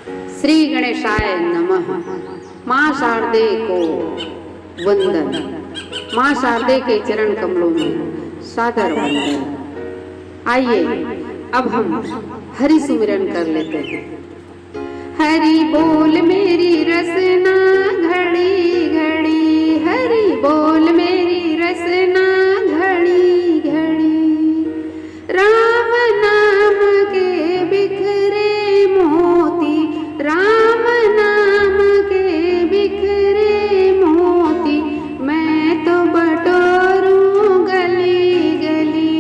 श्री गणेशाय नमः। माँ शारदे को वंदन। माँ शारदे के चरण कमलों में सादर वंदन। आइए अब हम हरि सुमिरन कर लेते हैं। हरि बोल मेरी रसना घड़ी घड़ी, हरि बोल मेरी रसना घड़ी घड़ी। राम नाम के बिखरे मोती, राम नाम के बिखरे मोती, मैं तो बटोरूं गली गली,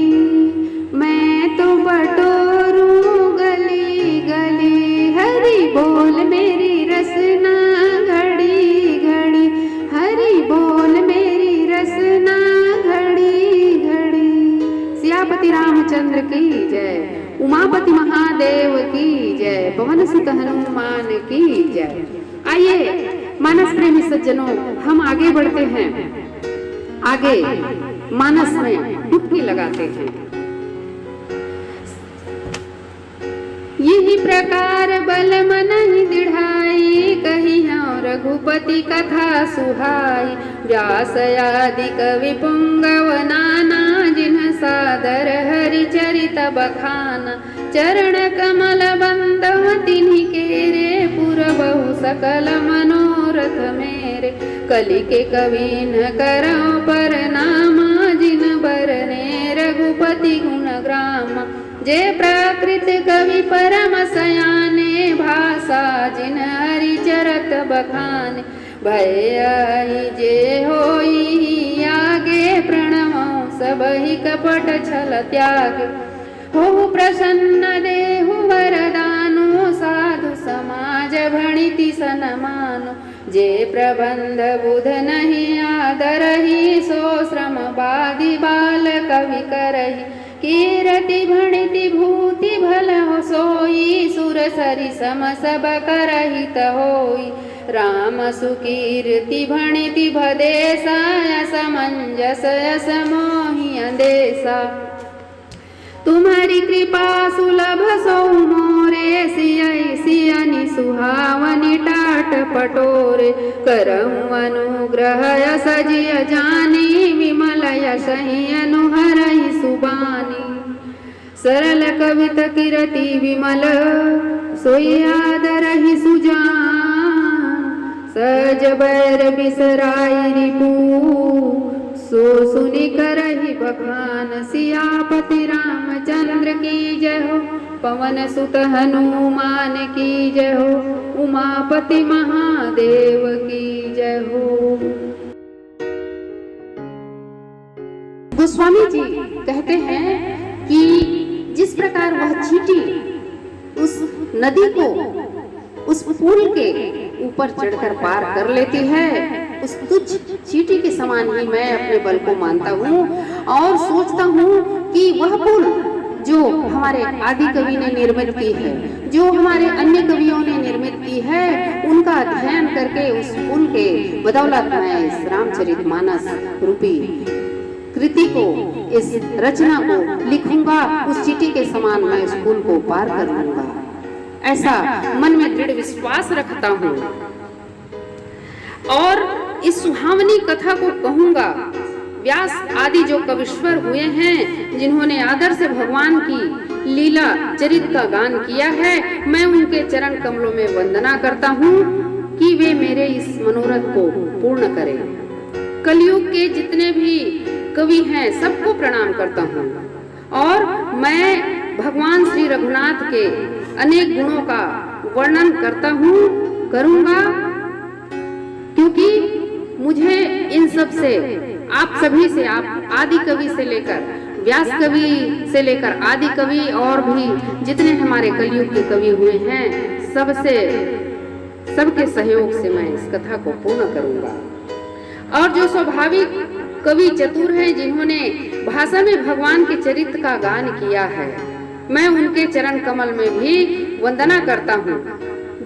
मैं तो बटोरूं गली गली। हरि बोल मेरी रसना घड़ी घड़ी, हरि बोल मेरी रसना घड़ी घड़ी। सियापति रामचंद्र की जय, उमापति महादेव की जय, पवन सुत हनुमान की जय। आइए मानस प्रेमी सज्जनों, हम आगे बढ़ते हैं। आगे मानस में डुबकी लगाते हैं। यही प्रकार बल मन ही दृढ़ाई, कही रघुपति कथा सुहाई। व्यास आदि कवि पुंगव नाना, जिन्ह सादर हरि चरित बखान। चरण कमल बंदव तिन्हि के रे, पुर बहु सकल मनोरथ मेरे। कलि के कवि न करौ पर नामा, जिन बरने रघुपति गुण ग्राम। जे प्राकृत कवि परम सयाने, भाषा जिन हरि चरत बखाने। भय जे होई आगे, प्रणमो सबहि कपट छल त्याग। हो प्रसन्न देहु वरदानो, साधु समाज भणिति सनमानो। जे प्रबंध बुध नहीं आदरहि, सो श्रम बादि बाल कवि करहि। कीरति भणिति भूति भल हो सोई, सुर सरि सम सब करहित होई। राम सुकीर्ति भणिति भदेसा, समंजस यस मोहि अंदेसा। तुम्हारी कृपा सुलभ सो मोरे, सियहि सियनि सुहावनि टाट पटोरे। करहु अनुग्रह यस जिय जानी, विमल यशहि अनुहरहि सुबानी। सरल कवित कीरति विमल, सोई आदरहि सुजान। सज बैर बिसराई रिपु, सो सुनि करहि बखान। सियापति रामचंद्र की जय हो, पवन सुत हनुमान की जय हो, उमापति महादेव की जय हो। गोस्वामी जी कहते हैं कि जिस प्रकार वह चींटी उस नदी को उस पुल के ऊपर चढ़कर पार कर लेती है, उस तुच्छ चींटी के समान ही मैं अपने बल को मानता हूँ और सोचता हूँ कि वह पुल जो हमारे आदि कवि ने निर्मित की है, जो हमारे अन्य कवियों ने निर्मित की है, उनका अध्ययन करके उस पुल के बदौलत मैं इस रामचरितमानस रूपी कृति को, इस रचना को लिखूंगा। उस चींटी के समान मैं उस पुल को पार कर लूंगा, ऐसा मन में दृढ़ विश्वास रखता हूँ और इस सुहावनी कथा को कहूंगा। व्यास आदि जो कविश्वर हुए हैं, जिन्होंने आदर से भगवान की लीला चरित का गान किया है, मैं उनके चरण कमलों में वंदना करता हूँ कि वे मेरे इस मनोरथ को पूर्ण करें। कलयुग के जितने भी कवि हैं, सबको प्रणाम करता हूँ और मैं भगवान श्री रघुनाथ के अनेक गुणों का वर्णन करता हूँ, करूँगा, क्योंकि मुझे इन सब से, आप सभी से, आप आदि कवि से लेकर व्यास कवि से लेकर आदि कवि और भी जितने हमारे कलयुग के कवि हुए हैं, सबसे, सबके सहयोग से मैं इस कथा को पूर्ण करूँगा। और जो स्वाभाविक कवि चतुर हैं, जिन्होंने भाषा में भगवान के चरित्र का गान किया है, मैं उनके चरण कमल में भी वंदना करता हूँ।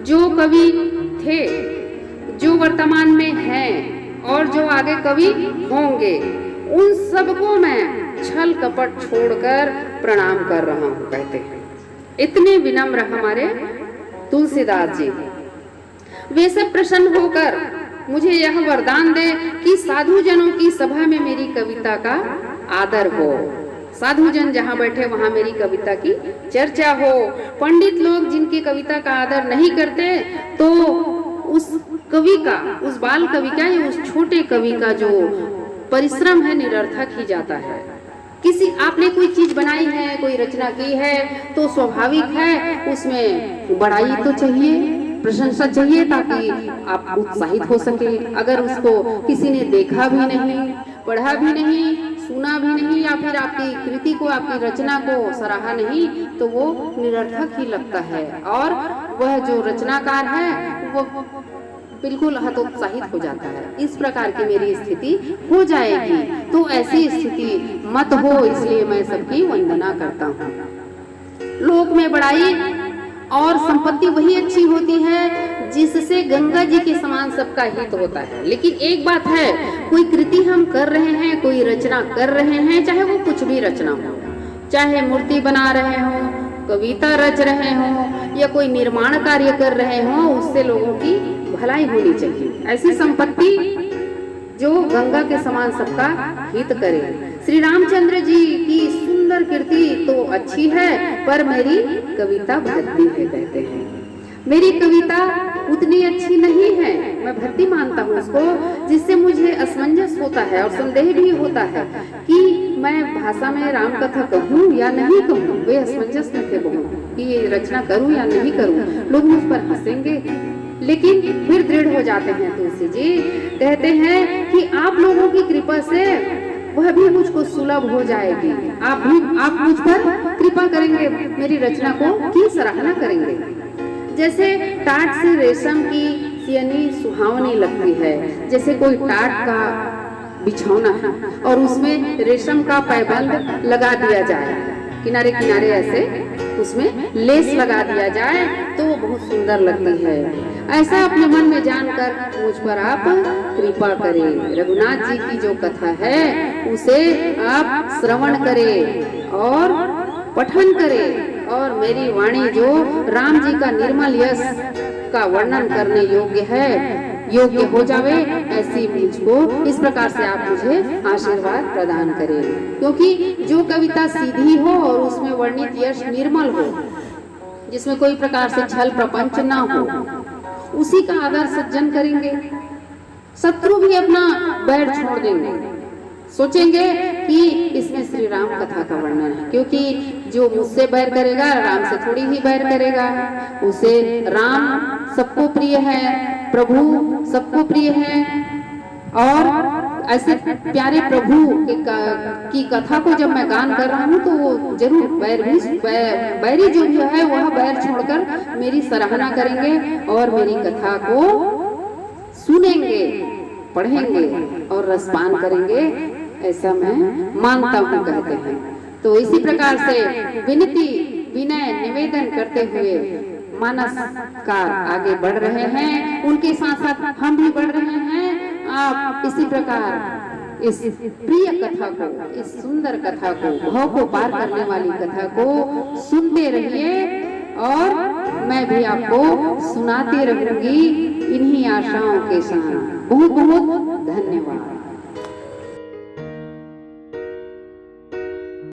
जो कवि थे, जो वर्तमान में हैं और जो आगे कवि होंगे, उन सबको मैं छल कपट छोड़कर प्रणाम कर रहा हूँ। कहते हैं इतने विनम्र हमारे तुलसीदास जी। वे सब प्रसन्न होकर मुझे यह वरदान दे कि साधु जनों की सभा में मेरी कविता का आदर हो। साधु जन जहाँ बैठे वहाँ मेरी कविता की चर्चा हो। पंडित लोग जिनकी कविता का आदर नहीं करते तो उस कवि का, उस बाल कवि का या उस छोटे कवि का जो परिश्रम है निरर्थक ही जाता है। किसी आपने कोई चीज बनाई है, कोई रचना की है तो स्वाभाविक है उसमें बड़ाई तो चाहिए, प्रशंसा चाहिए ताकि आप उत्साहित हो सके। अगर उसको किसी ने देखा भी नहीं, पढ़ा भी नहीं, सुना भी नहीं या फिर आपकी कृति को, आपकी रचना को सराहा नहीं तो वो निरर्थक ही लगता है और वह जो रचनाकार है वो बिल्कुल हतोत्साहित हो जाता है। इस प्रकार की मेरी स्थिति हो जाएगी तो ऐसी स्थिति मत हो, इसलिए मैं सबकी वंदना करता हूँ। लोक में बड़ाई और संपत्ति वही अच्छी होती है जिससे गंगा जी के समान सबका हित होता है। लेकिन एक बात है, कोई कृति हम कर रहे हैं, कोई रचना कर रहे हैं, चाहे वो कुछ भी रचना हो, चाहे मूर्ति बना रहे हो, कविता रच रहे हो या कोई निर्माण कार्य कर रहे हो, उससे लोगों की भलाई होनी चाहिए। ऐसी संपत्ति जो गंगा के समान सबका हित करे। श्री रामचंद्र जी की सुंदर कृति तो अच्छी है पर मेरी कविता भद्दी है, कहते हैं। मेरी कविता उतनी अच्छी नहीं है, मैं भद्दी मानता हूँ उसको, जिससे मुझे असमंजस होता है और संदेह भी होता है कि मैं भाषा में राम कथा कहूँ या नहीं कहूँ। वे असमंजस में थे बहुत कि ये रचना करूँ या नहीं करूँ, लोग मुझ पर हंसेंगे, लेकिन फिर दृढ़ हो जाते हैं। तुलसी जी कहते हैं कि आप लोगों की कृपा से वह भी मुझको सुलभ हो जाएगी। आप मुझ पर कृपा करेंगे, मेरी रचना को की सराहना करेंगे। जैसे टाट से रेशम की सियनी सुहावनी लगती है, जैसे कोई टाट का बिछौना है और उसमें रेशम का पैबंद लगा दिया जाए, किनारे किनारे ऐसे उसमें लेस लगा दिया जाए तो वो बहुत सुंदर लगती है। ऐसा अपने मन में जानकर मुझ पर आप कृपा करें। रघुनाथ जी की जो कथा है उसे आप श्रवण करें और पठन करें और मेरी वाणी जो राम जी का निर्मल यश का वर्णन करने योग्य हो जावे, ऐसी मुझको इस प्रकार से आप मुझे आशीर्वाद प्रदान करें। क्योंकि जो कविता सीधी हो और उसमें वर्णित यश निर्मल हो, जिसमें कोई प्रकार से छल प्रपंच ना हो, उसी का आदर सज्जन करेंगे। शत्रु भी अपना बैर छोड़ देंगे, सोचेंगे कि इसमें श्री राम कथा का वर्णन है, क्योंकि जो मुझसे बैर करेगा राम से थोड़ी ही बैर करेगा। उसे राम सबको प्रिय है, प्रभु सबको प्रिय है और ऐसे प्यारे प्रभु की कथा को जब मैं गान कर रहा हूँ तो वो जरूर बैरी जो है वह बैर छोड़कर मेरी सराहना करेंगे और मेरी कथा को सुनेंगे, पढ़ेंगे और रसपान करेंगे, ऐसा मैं मानता हूँ, कहते हैं। तो इसी प्रकार से विनती विनय निवेदन करते हुए मानसकार आगे बढ़ रहे हैं, उनके साथ साथ हम भी बढ़ रहे हैं। आप इसी प्रकार इस प्रिय कथा को, इस सुंदर कथा को, भाव को पार करने वाली कथा को सुनते रहिए और मैं भी आपको सुनाती रहूंगी इन्हीं आशाओं के साथ। बहुत बहुत धन्यवाद।